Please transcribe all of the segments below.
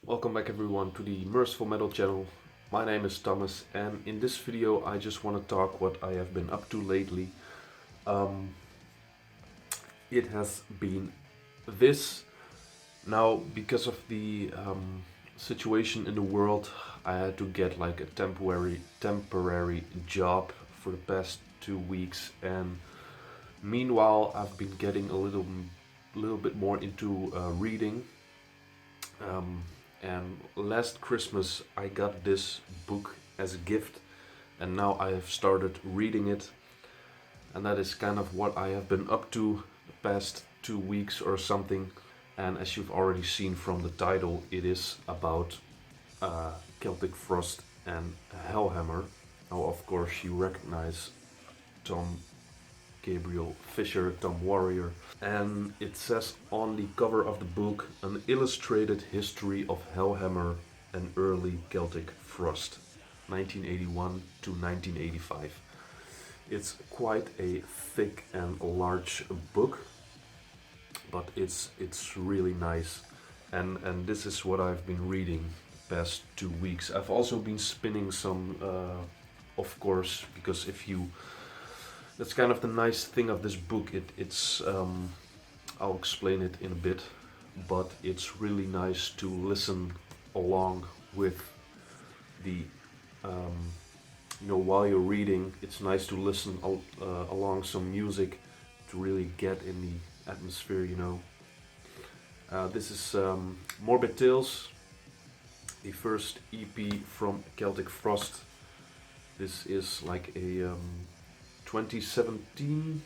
Welcome back everyone to the Merciful Metal channel. My name is Thomas and in this video I just want to talk what I have been up to lately. It has been this. Now, because of the situation in the world, I had to get like a temporary job for the past 2 weeks, and meanwhile I've been getting a little bit more into reading. And last Christmas I got this book as a gift, and now I have started reading it, and that is kind of what I have been up to the past 2 weeks or something. And as you've already seen from the title, it is about Celtic Frost and Hellhammer. Now of course you recognize Tom Gabriel Fisher, Tom Warrior, and it says on the cover of the book, an illustrated history of Hellhammer and early Celtic Frost, 1981 to 1985. It's quite a thick and large book, but it's really nice, and this is what I've been reading the past 2 weeks. I've also been spinning some, of course, because that's kind of the nice thing of this book. It's I'll explain it in a bit, but it's really nice to listen along with the, while you're reading. It's nice to listen along some music to really get in the atmosphere. This is Morbid Tales, the first EP from Celtic Frost. This is like a 2017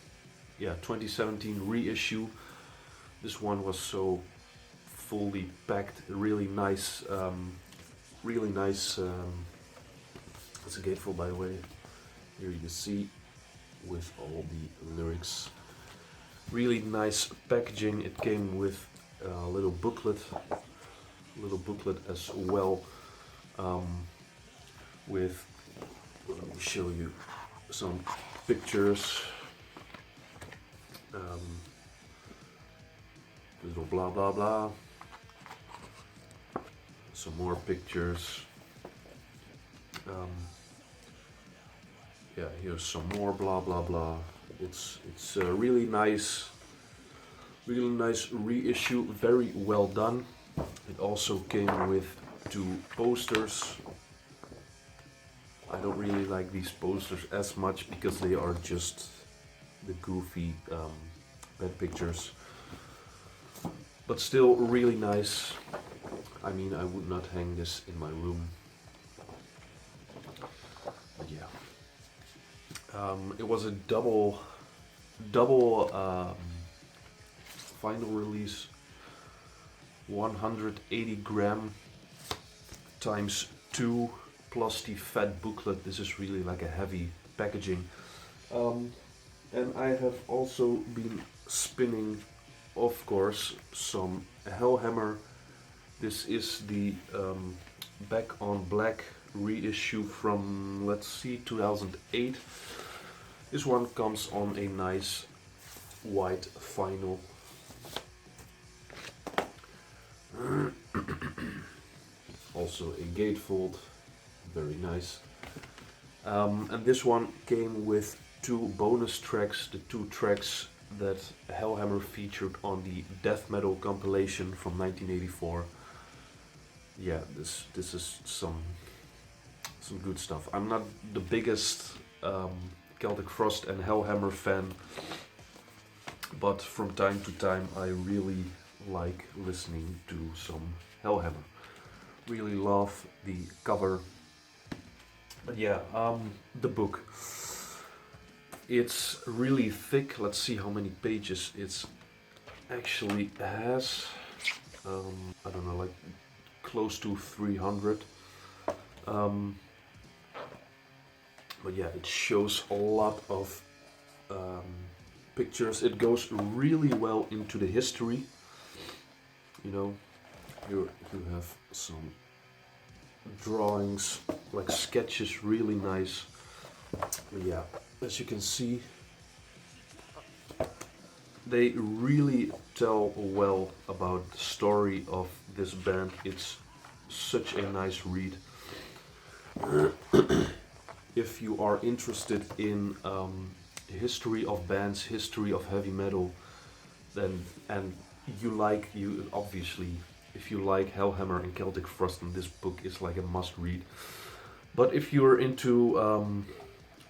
reissue. This one was so fully packed, really nice. It's a gatefold, by the way. Here you see with all the lyrics. Really nice packaging. It came with a little booklet as well. With, let me show you some pictures, little blah blah blah, some more pictures, here's some more blah blah blah. It's a really nice reissue, very well done. It also came with 2 posters. I don't really like these posters as much because they are just the goofy bad pictures, but still really nice. I mean, I would not hang this in my room, but yeah. It was a double final release, 180 gram times 2 plus the fat booklet. This is really like a heavy packaging. And I have also been spinning, of course, some Hellhammer. This is the Back on Black reissue from, let's see, 2008. This one comes on a nice white vinyl. Also a gatefold, very nice. And this one came with 2 bonus tracks, the 2 tracks that Hellhammer featured on the death metal compilation from 1984. Yeah, this is some good stuff. I'm not the biggest Celtic Frost and Hellhammer fan, but from time to time I really like listening to some Hellhammer. Really love the cover. But yeah, the book. It's really thick. Let's see how many pages it actually has. I don't know, like close to 300. But yeah, it shows a lot of pictures. It goes really well into the history. Here you have some drawings, like sketches, really nice. But yeah, as you can see, they really tell well about the story of this band. It's such a nice read. If you are interested in history of bands, history of heavy metal, then and you obviously, if you like Hellhammer and Celtic Frost, then this book is like a must read. But if you're into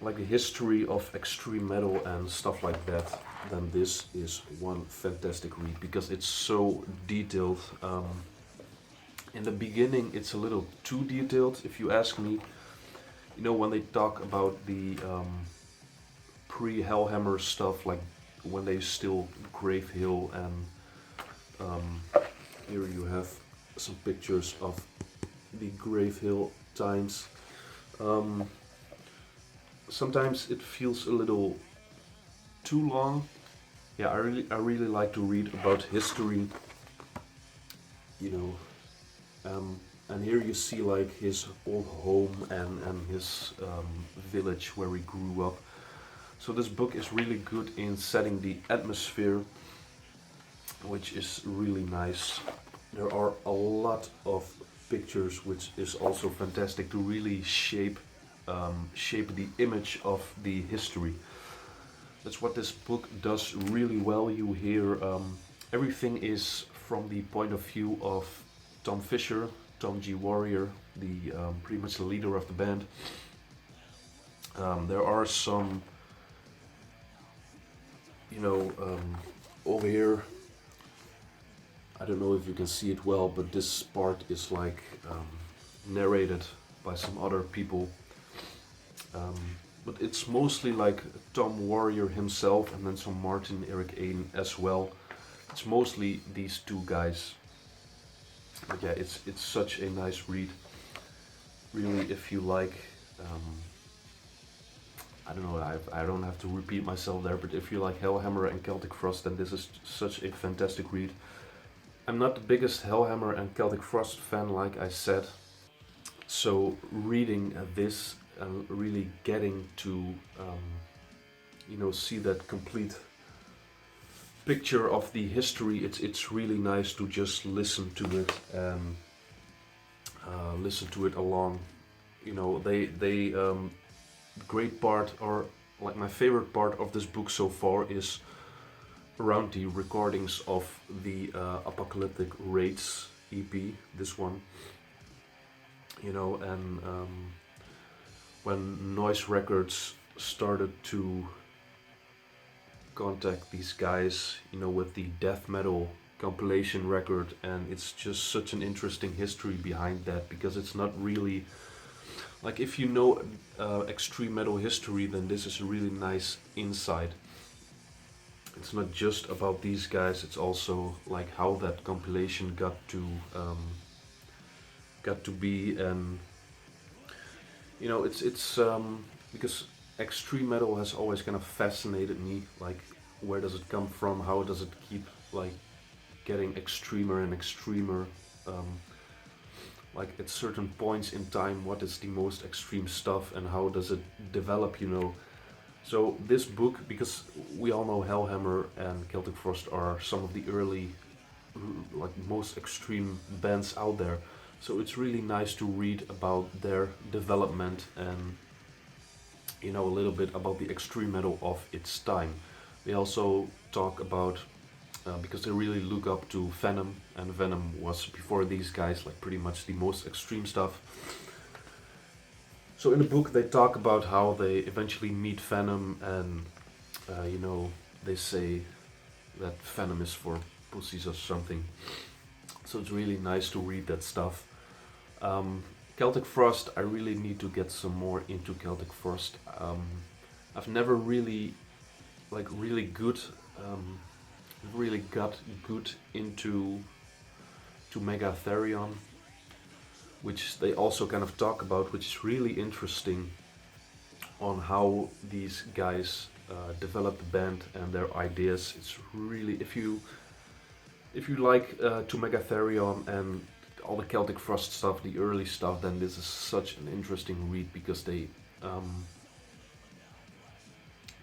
like a history of extreme metal and stuff like that, then this is one fantastic read because it's so detailed. In the beginning, it's a little too detailed, if you ask me. You know, when they talk about the pre-Hellhammer stuff, like when they still Grave Hill, and here you have some pictures of the Grave Hill times. Sometimes it feels a little too long. Yeah, I really like to read about history, you know. And here you see like his old home and his village where he grew up. So this book is really good in setting the atmosphere, which is really nice. There are a lot of pictures, which is also fantastic to really shape the image of the history. That's what this book does really well. You hear everything is from the point of view of Tom Fisher, Tom G. Warrior, the pretty much the leader of the band. There are some, over here, I don't know if you can see it well, but this part is like narrated by some other people. But it's mostly like Tom Warrior himself and then some Martin Eric Aden as well. It's mostly these two guys. But yeah, it's such a nice read. Really, if you like, I don't know, I don't have to repeat myself there, but if you like Hellhammer and Celtic Frost, then this is such a fantastic read. I'm not the biggest Hellhammer and Celtic Frost fan, like I said, so reading this and really getting to, see that complete picture of the history, it's really nice to just listen to it and listen to it along. You know, they great part, or like my favorite part of this book so far is around the recordings of the Apocalyptic Raids EP, this one. You know, and when Noise Records started to contact these guys, with the death metal compilation record, and it's just such an interesting history behind that, because it's not really like, if you know extreme metal history, then this is a really nice insight. It's not just about these guys, it's also like how that compilation got to be. And it's because extreme metal has always kind of fascinated me, like where does it come from, how does it keep like getting extremer and extremer, like at certain points in time, what is the most extreme stuff and how does it develop, So this book, because we all know Hellhammer and Celtic Frost are some of the early, like most extreme bands out there, so it's really nice to read about their development and a little bit about the extreme metal of its time. They also talk about, because they really look up to Venom, and Venom was before these guys like pretty much the most extreme stuff. So in the book they talk about how they eventually meet Venom, and they say that Venom is for pussies or something. So it's really nice to read that stuff. Celtic Frost, I really need to get some more into Celtic Frost. I've never really got good into Megatherion, which they also kind of talk about, which is really interesting on how these guys developed the band and their ideas. It's really, if you like to Megatherion and all the Celtic Frost stuff, the early stuff, then this is such an interesting read, because they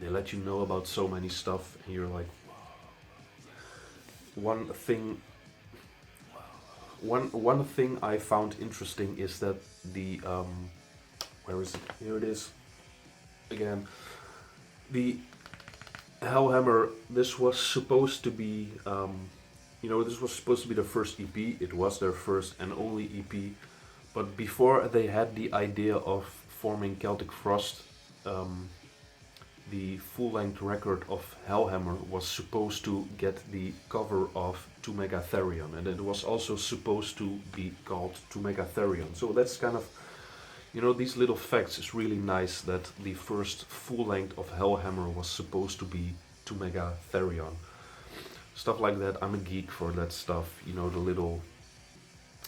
let you know about so many stuff, and you're like, one thing one thing I found interesting is that the where is it? Here it is again. The Hellhammer. This was supposed to be, this was supposed to be their first EP. It was their first and only EP. But before they had the idea of forming Celtic Frost, the full-length record of Hellhammer was supposed to get the cover of To Megatherion, and it was also supposed to be called To Megatherion. So that's kind of, these little facts is really nice that the first full-length of Hellhammer was supposed to be To Megatherion. Stuff like that, I'm a geek for that stuff, the little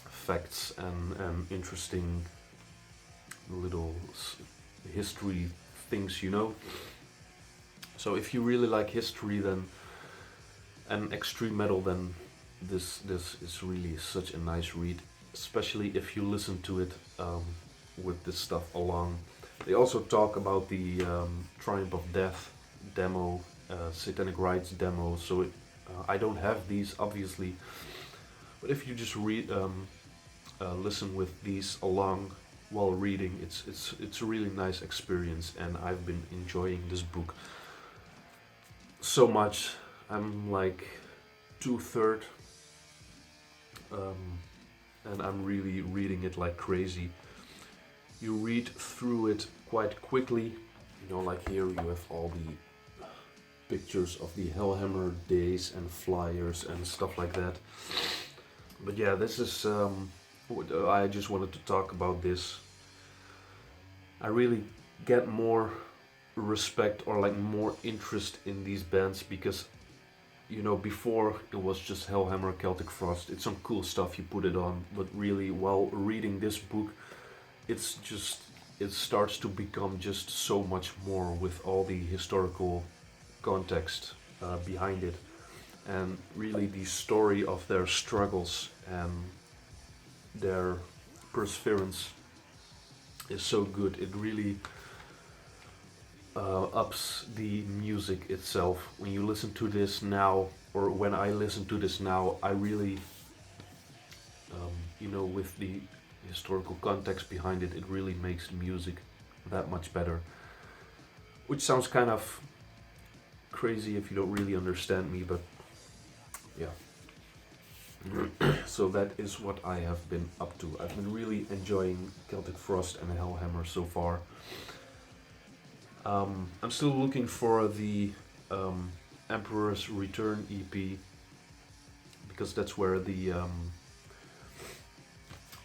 facts and interesting little history things, So if you really like history then and extreme metal, then this is really such a nice read, especially if you listen to it with this stuff along. They also talk about the Triumph of Death demo, Satanic Rites demo. So I don't have these obviously, but if you just listen with these along while reading, it's a really nice experience, and I've been enjoying this book so much. I'm like 2/3, and I'm really reading it like crazy. You read through it quite quickly, like here you have all the pictures of the Hellhammer days and flyers and stuff like that. But yeah, this is I just wanted to talk about this. I really get more respect or like more interest in these bands because before it was just Hellhammer, Celtic Frost. It's some cool stuff, you put it on, but really while reading this book, it starts to become just so much more with all the historical context behind it, and really the story of their struggles and their perseverance is so good. It really ups the music itself. When you listen to this now, or when I listen to this now, I really, with the historical context behind it, it really makes music that much better. Which sounds kind of crazy if you don't really understand me, but yeah. So that is what I have been up to. I've been really enjoying Celtic Frost and Hellhammer so far. I'm still looking for the Emperor's Return EP, because that's where the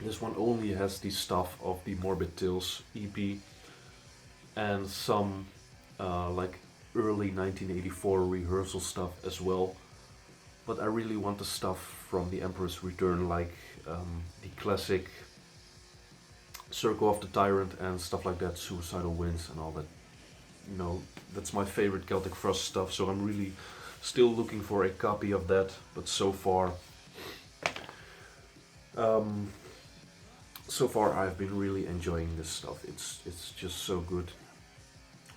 this one only has the stuff of the Morbid Tales EP and some like early 1984 rehearsal stuff as well. But I really want the stuff from the Emperor's Return, like the classic Circle of the Tyrant and stuff like that, Suicidal Winds and all that. That's my favorite Celtic Frost stuff, so I'm really still looking for a copy of that. But so far I've been really enjoying this stuff. It's just so good.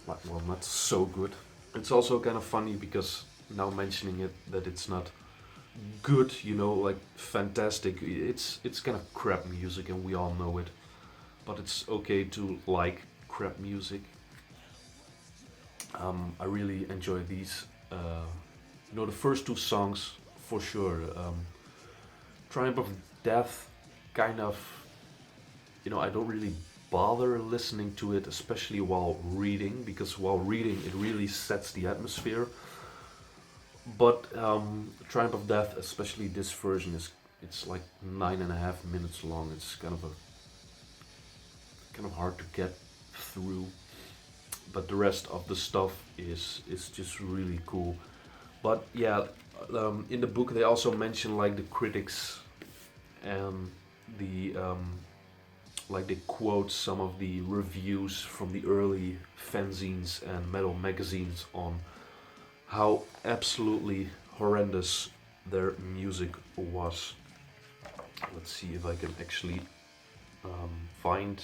Well, not so good. It's also kind of funny because now mentioning it, that it's not good, like fantastic. It's kind of crap music, and we all know it. But it's okay to like crap music. I really enjoy these. The first two songs for sure. Triumph of Death, kind of. I don't really bother listening to it, especially while reading, because while reading it really sets the atmosphere. But Triumph of Death, especially this version, it's like 9.5 minutes long. It's kind of hard to get through. But the rest of the stuff is just really cool. But yeah, in the book they also mention like the critics and the like they quote some of the reviews from the early fanzines and metal magazines on how absolutely horrendous their music was. Let's see if I can actually find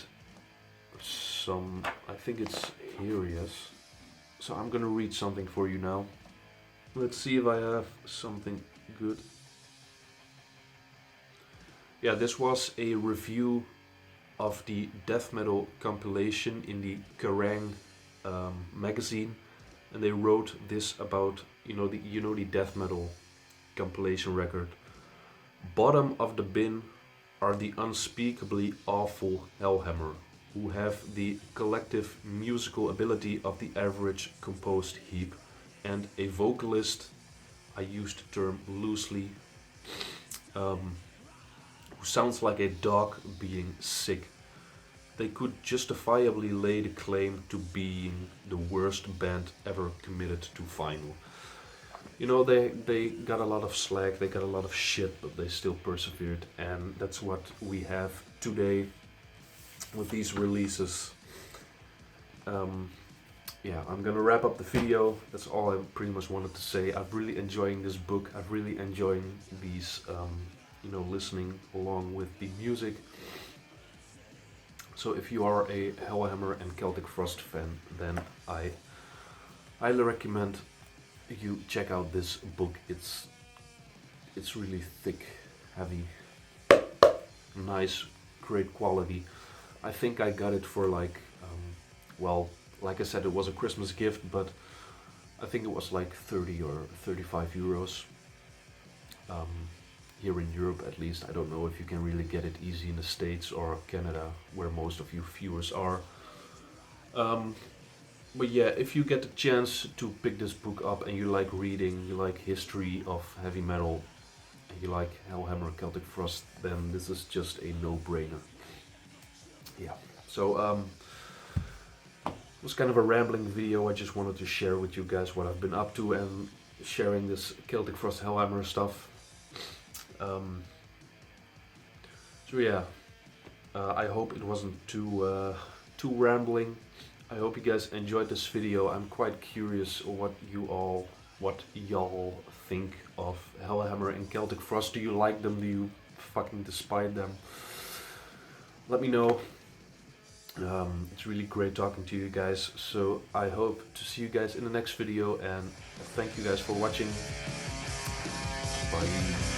some. I think it's here, yes. So I'm gonna read something for you now. Let's see if I have something good. Yeah, this was a review of the death metal compilation in the Kerrang magazine, and they wrote this about the death metal compilation record. Bottom of the bin are the unspeakably awful Hellhammer, who have the collective musical ability of the average composed heap, and a vocalist, I use the term loosely, who sounds like a dog being sick. They could justifiably lay the claim to being the worst band ever committed to vinyl. They got a lot of slack, they got a lot of shit, but they still persevered, and that's what we have today with these releases. Yeah, I'm gonna wrap up the video. That's all I pretty much wanted to say. I'm really enjoying this book. I'm really enjoying these, listening along with the music. So if you are a Hellhammer and Celtic Frost fan, then I highly recommend you check out this book. It's really thick, heavy, nice, great quality. I think I got it for like, like I said, it was a Christmas gift, but I think it was like 30 or 35 euros. Here in Europe at least. I don't know if you can really get it easy in the States or Canada, where most of you viewers are. But yeah, if you get the chance to pick this book up and you like reading, you like history of heavy metal, and you like Hellhammer and Celtic Frost, then this is just a no-brainer. Yeah, so it was kind of a rambling video. I just wanted to share with you guys what I've been up to and sharing this Celtic Frost Hellhammer stuff. So yeah, I hope it wasn't too rambling. I hope you guys enjoyed this video. I'm quite curious what y'all think of Hellhammer and Celtic Frost. Do you like them? Do you fucking despise them? Let me know. It's really great talking to you guys. So I hope to see you guys in the next video, and thank you guys for watching. Bye.